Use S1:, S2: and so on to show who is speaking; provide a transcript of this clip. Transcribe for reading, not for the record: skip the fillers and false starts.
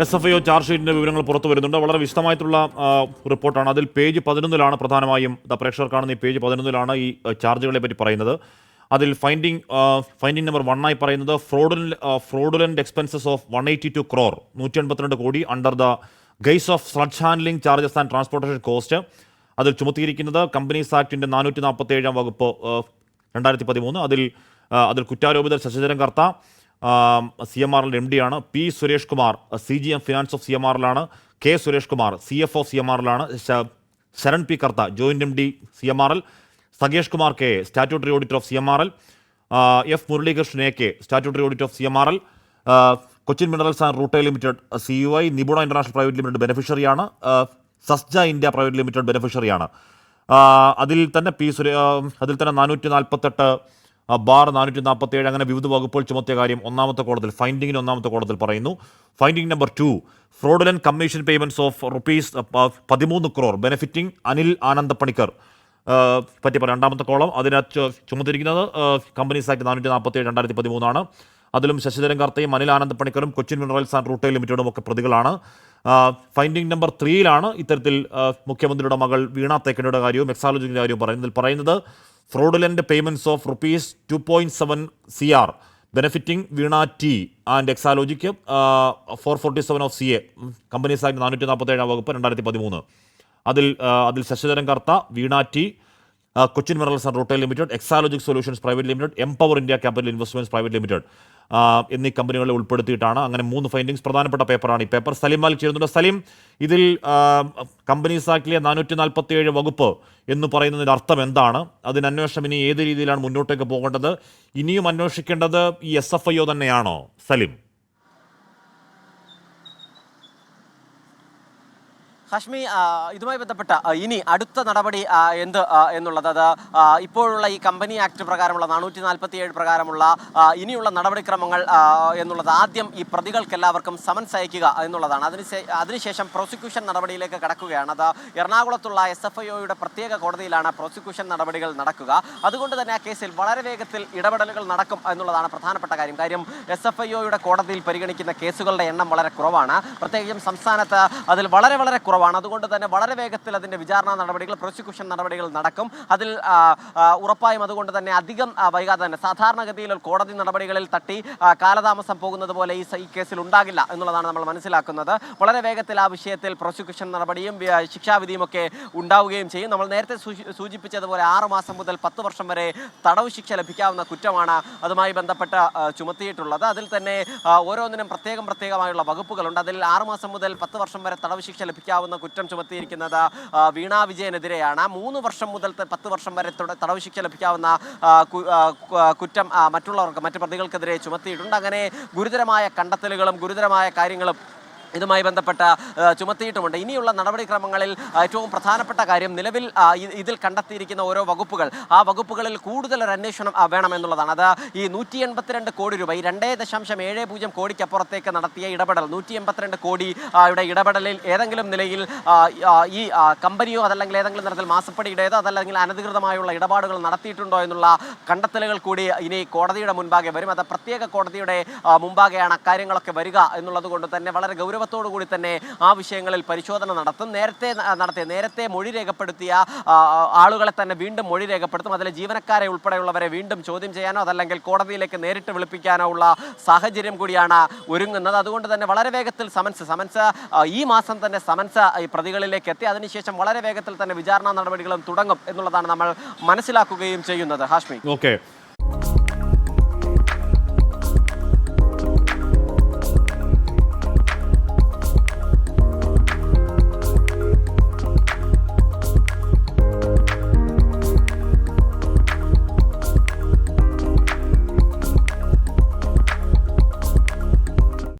S1: SFIO charge ഷീറ്റിൻ്റെ വിവരങ്ങൾ പുറത്തു വരുന്നുണ്ട്. വളരെ വിശദമായിട്ടുള്ള റിപ്പോർട്ടാണ്. അതിൽ പേജ് 11 പ്രധാനമായും പ്രേക്ഷകർ കാണുന്ന ഈ പേജ് 11 ഈ ചാർജുകളെ പറ്റി പറയുന്നത്. അതിൽ ഫൈൻഡിങ് നമ്പർ 1 പറയുന്നത് ഫ്രോഡുലന്റ് എക്സ്പെൻസസ് ഓഫ് 182 crore 182 കോടി under the guise of sludge handling charges and transportation cost. അതിൽ ചുമത്തിയിരിക്കുന്നത് കമ്പനീസ് ആക്ടിൻ്റെ 447 വകുപ്പ് 2013. അതിൽ കുറ്റാരോപിതർ ശശിധരൻ കർത്ത CMRL MD ആണ്. P Suresh Kumar CGM finance of CMRL ആണ്. K Suresh Kumar CFO CMRL ആണ്. Saran P Kartha joint MD CMRL. Sakesh Kumar K statutory auditor of CMRL. F Muralikrishnan AK statutory auditor of CMRL. Cochin minerals and rutile limited CUI. Nipuna international private limited ബെനിഫിഷ്യറിയാണ്. സസ്ജ India private limited ബെനിഫിഷ്യറിയാണ്. അതിൽ തന്നെ 448/447 അങ്ങനെ വിവിധ വകുപ്പുകൾ ചുമത്തിയ കാര്യം ഒന്നാമത്തെ കോടതിയിൽ പറയുന്നു. Finding number 2 fraudulent commission payments of ₹13 crore benefiting Anil ആനന്ദ പണിക്കർ പറ്റി രണ്ടാമത്തെ കോളം. അതിനകത്ത് ചുമത്തിരിക്കുന്നത് കമ്പനീസ് ആക്ട് 447 2013 അതിലും ശശിധരൻ കർത്തയും അനിൽ ആനന്ദ പണിക്കറും കൊച്ചിൻ മിനറൽസ് ആൻഡ് റൂട്ടെ ലിമിറ്റഡും ഒക്കെ പ്രതികളാണ്. ഫൈൻഡിംഗ് നമ്പർ 3 ഇത്തരത്തിൽ മുഖ്യമന്ത്രിയുടെ മകൾ വീണ തേക്കനയുടെ കാര്യവും എക്സാലോജിയുടെ കാര്യവും പറയുന്നത് fraudulent payments of ₹2.7 crore benefiting Veena T and Exalogic 447 of CA companies act 447 വകുപ്പ് 2013. അതിൽ Sasidharan Kartha, Veena T, Cochin minerals and rutile limited, Exalogic solutions private limited, empower India capital investments private limited എന്നീ കമ്പനികളെ ഉൾപ്പെടുത്തിയിട്ടാണ്. അങ്ങനെ 3 ഫൈൻഡിങ്സ്. പ്രധാനപ്പെട്ട പേപ്പറാണ് ഈ പേപ്പർ. സലീം മാലിക് ചേരുന്നുണ്ട്. സലീം, ഇതിൽ കമ്പനീസ് ആക്ടിലെ 447 വകുപ്പ് എന്ന് പറയുന്നതിൻ്റെ അർത്ഥം എന്താണ്? അതിന് അന്വേഷണം ഇനി ഏത് രീതിയിലാണ് മുന്നോട്ടേക്ക് പോകേണ്ടത്? ഇനിയും അന്വേഷിക്കേണ്ടത് ഈ SFIO തന്നെയാണോ സലീം?
S2: ഹാഷ്മി, ഇതുമായി ബന്ധപ്പെട്ട ഇനി അടുത്ത നടപടി എന്ത് എന്നുള്ളത്, അത് ഇപ്പോഴുള്ള ഈ കമ്പനി ആക്ട് പ്രകാരമുള്ള 447 പ്രകാരമുള്ള ഇനിയുള്ള നടപടിക്രമങ്ങൾ എന്നുള്ളത് ആദ്യം ഈ പ്രതികൾക്കെല്ലാവർക്കും സമൻസ് അയക്കുക എന്നുള്ളതാണ്. അതിനുശേഷം പ്രോസിക്യൂഷൻ നടപടിയിലേക്ക് കടക്കുകയാണ്. അത് എറണാകുളത്തുള്ള SFIOയുടെ പ്രത്യേക കോടതിയിലാണ് പ്രോസിക്യൂഷൻ നടപടികൾ നടക്കുക. അതുകൊണ്ട് തന്നെ ആ കേസിൽ വളരെ വേഗത്തിൽ ഇടപെടലുകൾ നടക്കും എന്നുള്ളതാണ് പ്രധാനപ്പെട്ട കാര്യം. SFIOയുടെ കോടതിയിൽ പരിഗണിക്കുന്ന കേസുകളുടെ എണ്ണം വളരെ കുറവാണ്. പ്രത്യേകിച്ചും സംസ്ഥാനത്ത് അതിൽ വളരെ കുറവാണ്. അതുകൊണ്ട് തന്നെ വളരെ വേഗത്തിൽ അതിൻ്റെ വിചാരണ നടപടികൾ, പ്രോസിക്യൂഷൻ നടപടികൾ നടക്കും. അതിൽ ഉറപ്പായും അതുകൊണ്ട് തന്നെ അധികം വൈകാതെ തന്നെ സാധാരണഗതിയിൽ കോടതി നടപടികളിൽ തട്ടി കാലതാമസം പോകുന്നത് പോലെ ഈ കേസിൽ ഉണ്ടാകില്ല എന്നുള്ളതാണ് നമ്മൾ മനസ്സിലാക്കുന്നത്. വളരെ വേഗത്തിൽ ആ വിഷയത്തിൽ പ്രോസിക്യൂഷൻ നടപടിയും ശിക്ഷാവിധിയും ഒക്കെ ഉണ്ടാവുകയും ചെയ്യും. നമ്മൾ നേരത്തെ സൂചിപ്പിച്ചതുപോലെ 6 മാസം മുതൽ 10 വർഷം വരെ തടവ് ശിക്ഷ ലഭിക്കാവുന്ന കുറ്റമാണ് അതുമായി ബന്ധപ്പെട്ട് ചുമത്തിയിട്ടുള്ളത്. അതിൽ തന്നെ ഓരോന്നിനും പ്രത്യേകമായുള്ള വകുപ്പുകളുണ്ട്. അതിൽ 6 മാസം മുതൽ 10 വർഷം വരെ തടവ് ശിക്ഷ ലഭിക്കാവുന്ന കുറ്റം ചുമത്തിയിരിക്കുന്നത് വീണ വിജയനെതിരെയാണ്. 3 വർഷം മുതൽ 10 വർഷം വരെ തടവ് ശിക്ഷ ലഭിക്കാവുന്ന കുറ്റം മറ്റു പ്രതികൾക്കെതിരെ ചുമത്തിയിട്ടുണ്ട്. അങ്ങനെ ഗുരുതരമായ കണ്ടെത്തലുകളും ഗുരുതരമായ കാര്യങ്ങളും ഇതുമായി ബന്ധപ്പെട്ട ചുമത്തിയിട്ടുമുണ്ട്. ഇനിയുള്ള നടപടിക്രമങ്ങളിൽ ഏറ്റവും പ്രധാനപ്പെട്ട കാര്യം, നിലവിൽ ഇതിൽ കണ്ടെത്തിയിരിക്കുന്ന ഓരോ വകുപ്പുകൾ, ആ വകുപ്പുകളിൽ കൂടുതൽ ഒരു അന്വേഷണം വേണമെന്നുള്ളതാണ്. അത് ഈ 182 കോടി രൂപ, ഈ 2.70 കോടിക്കപ്പുറത്തേക്ക് നടത്തിയ ഇടപെടൽ, 182 കോടിയുടെ ഇടപെടലിൽ ഏതെങ്കിലും നിലയിൽ ഈ കമ്പനിയോ അതല്ലെങ്കിൽ ഏതെങ്കിലും തരത്തിൽ മാസപ്പടിയുടേതോ അതല്ലെങ്കിൽ അനധികൃതമായുള്ള ഇടപാടുകൾ നടത്തിയിട്ടുണ്ടോ എന്നുള്ള കണ്ടെത്തലുകൾ കൂടി ഇനി കോടതിയുടെ മുൻപാകെ വരും. അത് പ്രത്യേക കോടതിയുടെ മുമ്പാകെയാണ് അക്കാര്യങ്ങളൊക്കെ വരിക എന്നുള്ളത് കൊണ്ട് തന്നെ വളരെ ഗൗരവത്തോടു കൂടി തന്നെ ആ വിഷയങ്ങളിൽ പരിശോധന നടത്തും. നേരത്തെ മൊഴി രേഖപ്പെടുത്തിയ ആളുകളെ തന്നെ വീണ്ടും മൊഴി രേഖപ്പെടുത്തും. അതിലെ ജീവനക്കാരെ ഉൾപ്പെടെയുള്ളവരെ വീണ്ടും ചോദ്യം ചെയ്യാനോ അതല്ലെങ്കിൽ കോടതിയിലേക്ക് നേരിട്ട് വിളിപ്പിക്കാനോ ഉള്ള സാഹചര്യം കൂടിയാണ് ഒരുങ്ങുന്നത്. അതുകൊണ്ട് തന്നെ വളരെ വേഗത്തിൽ സമൻസ് ഈ മാസം തന്നെ സമൻസ് ഈ പ്രതികളിലേക്ക് എത്തി. അതിനുശേഷം വളരെ വേഗത്തിൽ തന്നെ വിചാരണ നടപടികളും തുടങ്ങും എന്നുള്ളതാണ് നമ്മൾ മനസ്സിലാക്കുകയും ചെയ്യുന്നത്. ഹാഷ്മി,
S1: ഓക്കെ.